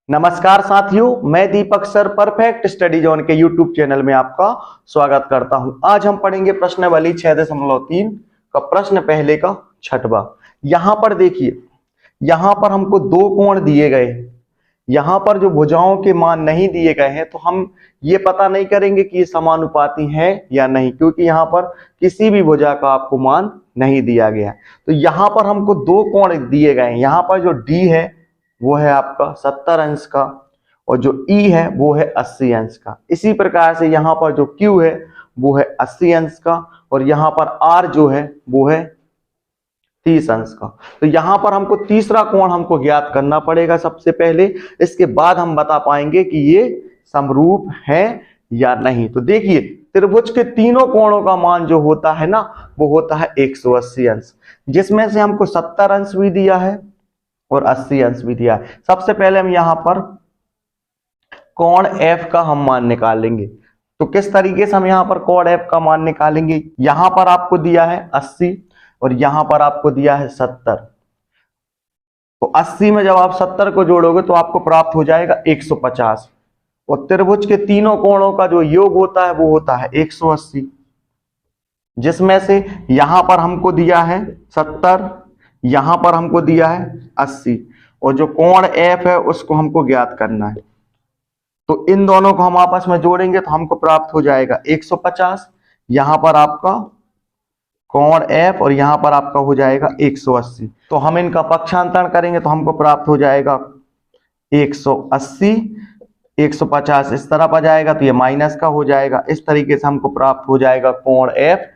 नमस्कार साथियों, मैं दीपक सर परफेक्ट स्टडी जोन के यूट्यूब चैनल में आपका स्वागत करता हूं। आज हम पढ़ेंगे प्रश्नावली 6.3 का प्रश्न पहले का छठवां। यहां पर देखिए, यहां पर हमको दो कोण दिए गए हैं। यहां पर जो भुजाओं के मान नहीं दिए गए हैं तो हम ये पता नहीं करेंगे कि ये समानुपाती है या नहीं, क्योंकि यहाँ पर किसी भी भुजा का आपको मान नहीं दिया गया। तो यहाँ पर हमको दो कोण दिए गए हैं। यहाँ पर जो डी है वो है आपका 70 अंश का और जो ई है वो है 80 अंश का। इसी प्रकार से यहाँ पर जो क्यू है वो है 80 अंश का और यहाँ पर आर जो है वो है 30 अंश का। तो यहाँ पर हमको तीसरा कोण हमको ज्ञात करना पड़ेगा सबसे पहले। इसके बाद हम बता पाएंगे कि ये समरूप है या नहीं। तो देखिए, त्रिभुज के तीनों कोणों का मान जो होता है ना वो होता है 180 अंश, जिसमें से हमको 70 अंश भी दिया है और 80 अंश भी दिया है। सबसे पहले हम यहाँ पर कोण एफ का हम मान निकालेंगे। तो किस तरीके से हम यहाँ पर कोण एफ का मान निकालेंगे? यहाँ पर आपको दिया है 80 और यहाँ पर आपको दिया है 70। तो 80 में जब आप 70 को जोड़ोगे तो आपको प्राप्त हो जाएगा 150 और त्रिभुज के तीनों कोणों का जो योग होता है वो होता है 180, जिसमें से यहां पर हमको दिया है 70, यहां पर हमको दिया है 80 और जो कोण एफ है उसको हमको ज्ञात करना है। तो इन दोनों को हम आपस में जोड़ेंगे तो हमको प्राप्त हो जाएगा 150। यहां पर आपका कोण एफ और यहां पर आपका हो जाएगा 180। तो हम इनका पक्षांतरण करेंगे तो हमको प्राप्त हो जाएगा 180, 150 इस तरफ आ जाएगा तो ये माइनस का हो जाएगा। इस तरीके से हमको प्राप्त हो जाएगा कोण एफ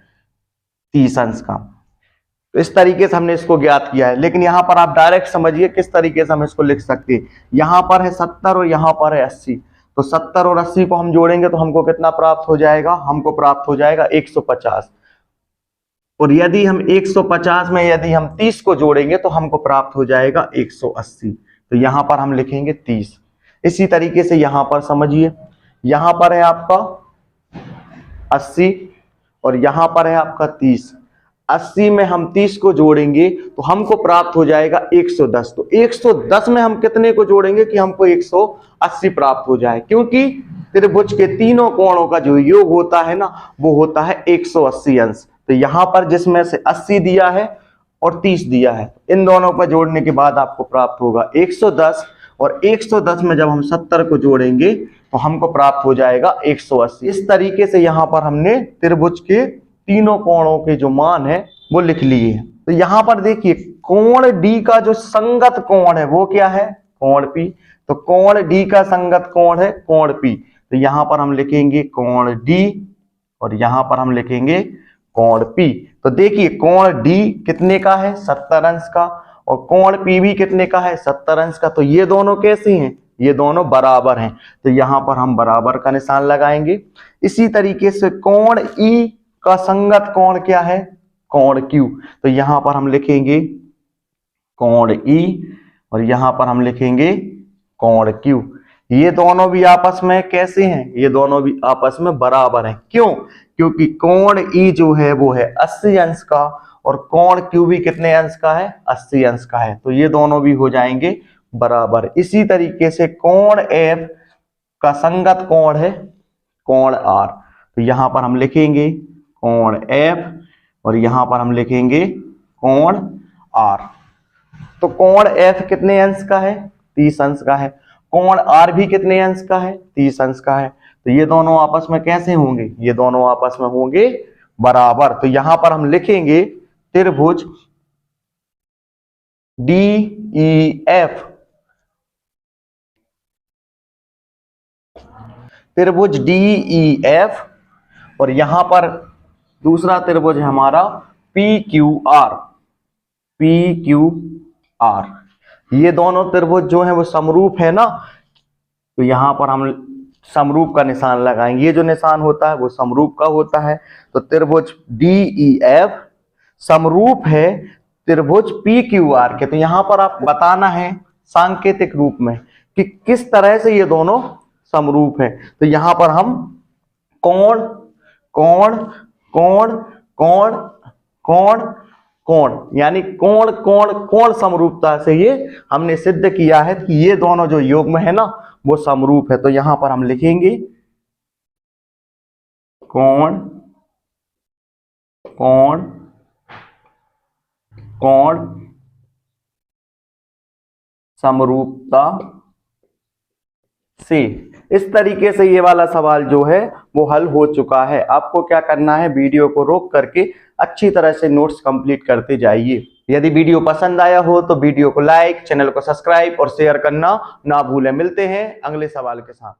30 अंश का। तो इस तरीके से हमने इसको ज्ञात किया है। लेकिन यहां पर आप डायरेक्ट समझिए किस तरीके से हम इसको लिख सकते हैं। यहां पर है 70 और यहां पर है 80। तो 70 और 80 को हम जोड़ेंगे तो हमको कितना प्राप्त हो जाएगा? हमको प्राप्त हो जाएगा 150। और यदि हम 150 में यदि हम 30 को जोड़ेंगे तो हमको प्राप्त हो जाएगा 180। तो यहां पर हम लिखेंगे 30। इसी तरीके से यहां पर समझिए, यहां पर है आपका 80 और यहां पर है आपका 30। 80 में हम 30 को जोड़ेंगे तो हमको प्राप्त हो जाएगा 110। तो 110 में हम कितने को जोड़ेंगे कि हमको 180 प्राप्त हो जाए? क्योंकि त्रिभुज के तीनों कोणों का जो योग होता है ना वो होता है 180 अंश। तो यहां पर जिसमें से 80 दिया है और 30 दिया है, इन दोनों को जोड़ने के बाद आपको प्राप्त होगा 110 और 110 में जब हम 70 को जोड़ेंगे तो हमको प्राप्त हो जाएगा 180। इस तरीके से यहां पर हमने त्रिभुज के तीनों कोणों के जो मान है वो लिख लिए हैं। तो यहां पर देखिए, कोण डी का जो संगत कोण है वो क्या है? कोण पी। तो कोण डी का संगत कोण है कोण पी। तो यहां पर हम लिखेंगे कोण डी और यहां पर हम लिखेंगे कोण पी। तो देखिए, कोण डी कितने का है? 70 अंश का और कोण पी भी कितने का है? 70 अंश का। तो ये दोनों कैसे हैं? ये दोनों बराबर हैं। तो यहां पर हम बराबर का निशान लगाएंगे। इसी तरीके से कोण ई का संगत कोण क्या है? कोण क्यू। तो यहां पर हम लिखेंगे कोण ई और यहां पर हम लिखेंगे कोण क्यू। ये दोनों भी आपस में कैसे हैं? ये दोनों भी आपस में बराबर हैं। क्यों? क्योंकि कोण ई जो है वो है 80 अंश का और कोण क्यू भी कितने अंश का है? 80 अंश का है। तो ये दोनों भी हो जाएंगे बराबर। इसी तरीके से कोण एफ का संगत कोण है कोण आर। तो यहां पर हम लिखेंगे कोण एफ और यहां पर हम लिखेंगे कोण आर। तो कोण एफ कितने अंश का है? 30 अंश का है। कोण आर भी कितने अंश का है? 30 अंश का है। तो ये दोनों आपस में कैसे होंगे? ये दोनों आपस में होंगे बराबर। तो यहां पर हम लिखेंगे त्रिभुज डी ई एफ, त्रिभुज डी ई एफ और यहां पर दूसरा त्रिभुज है हमारा P Q R, P Q R. ये दोनों त्रिभुज जो है वो समरूप है ना। तो यहां पर हम समरूप का निशान लगाएंगे। ये जो निशान होता है वो समरूप का होता है। तो त्रिभुज डी ई एफ समरूप है त्रिभुज पी क्यू आर के। तो यहां पर आप बताना है सांकेतिक रूप में कि किस तरह से ये दोनों समरूप है। तो यहां पर हम कोण कोण कोण कोण कोण कोण, यानी कोण कोण कोण समरूपता से ये हमने सिद्ध किया है कि ये दोनों जो युग्म है ना वो समरूप है। तो यहां पर हम लिखेंगे कोण कोण कोण समरूपता से। इस तरीके से ये वाला सवाल जो है वो हल हो चुका है। आपको क्या करना है, वीडियो को रोक करके अच्छी तरह से नोट्स कंप्लीट करते जाइए। यदि वीडियो पसंद आया हो तो वीडियो को लाइक, चैनल को सब्सक्राइब और शेयर करना ना भूलें। मिलते हैं अगले सवाल के साथ।